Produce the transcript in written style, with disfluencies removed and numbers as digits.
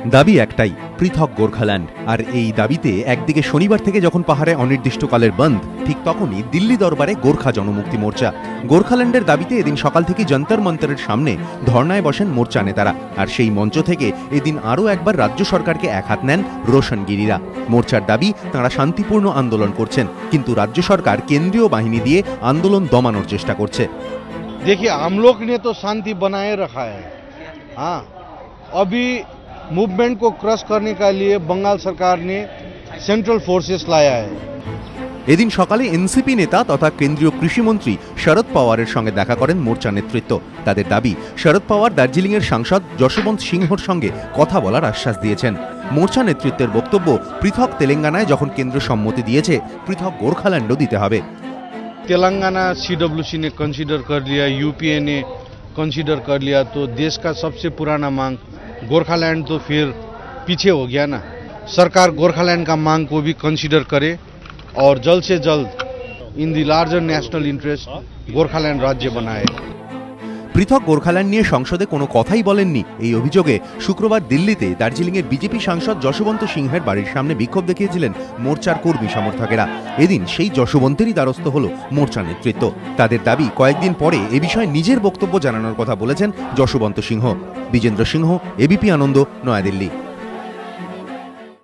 দাবি একটাই, পৃথক গোর্খাল্যান্ড। আর এই দাবিতে একদিকে শনিবার থেকে যখন পাহাড়ে অনির্দিষ্টকালের বন্ধ, ঠিক তখনই দিল্লি দরবারে গোর্খা জনমুক্তি মোর্চা। গোর্খাল্যান্ডের দাবিতে এদিন সকাল থেকে যন্তর মন্তরের সামনে ধর্নায় বসেন মোর্চা নেতারা। আর সেই মঞ্চ থেকে এদিন আরও একবার রাজ্য সরকারকে একহাত নেন রোশনগিরিরা। মোর্চার দাবি, তাঁরা শান্তিপূর্ণ আন্দোলন করছেন, কিন্তু রাজ্য সরকার কেন্দ্রীয় বাহিনী দিয়ে আন্দোলন দমানোর চেষ্টা করছে। देखिए, हम लोग ने तो शांति बनाए रखा है। हाँ, अभी मूवमेंट को क्रश करने के लिए बंगाल सरकार ने सेंट्रल फोर्सेस लाया है। এদিন সকালে এনসিপি নেতা তথা কেন্দ্রীয় কৃষিমন্ত্রী শরদ পাওয়ারের সঙ্গে দেখা করেন মোর্চা নেতৃত্ব। তাদের দাবি, শরদ পাওয়ার দার্জিলিংয়ের সাংসদ যশবন্ত সিংহর সঙ্গে কথা বলার আশ্বাস দিয়েছেন। মোর্চা নেতৃত্বের বক্তব্য, পৃথক তেলেঙ্গানায় যখন কেন্দ্র সম্মতি দিয়েছে, পৃথক গোর্খাল্যান্ডও দিতে হবে। तेलंगाना सीडब्ल्यूसी ने कंसीडर कर लिया, यूपीए ने कंसीडर कर लिया, तो देश का सबसे पुराना मांग गोरखालैंड तो फिर पीछे हो गया ना। सरकार गोरखालैंड का मांग को भी कंसीडर करे और जल्द से जल्द इन दी लार्जर नेशनल इंटरेस्ट गोरखालैंड राज्य बनाए। পৃথক গোর্খাল্যান্ড নিয়ে সংসদে কোনো কথাই বলেননি এই অভিযোগে শুক্রবার দিল্লিতে দার্জিলিংয়ের বিজেপি সাংসদ যশবন্ত সিংহের বাড়ির সামনে বিক্ষোভ দেখিয়েছিলেন মোর্চার কর্মী সমর্থকেরা। এদিন সেই যশবন্তেরই দ্বারস্থ হল মোর্চা নেতৃত্ব। তাদের দাবি, কয়েকদিন পরে এ বিষয়ে নিজের বক্তব্য জানানোর কথা বলেছেন যশবন্ত সিংহ। বিজেন্দ্র সিংহ, এবিপি আনন্দ, নয়াদিল্লি।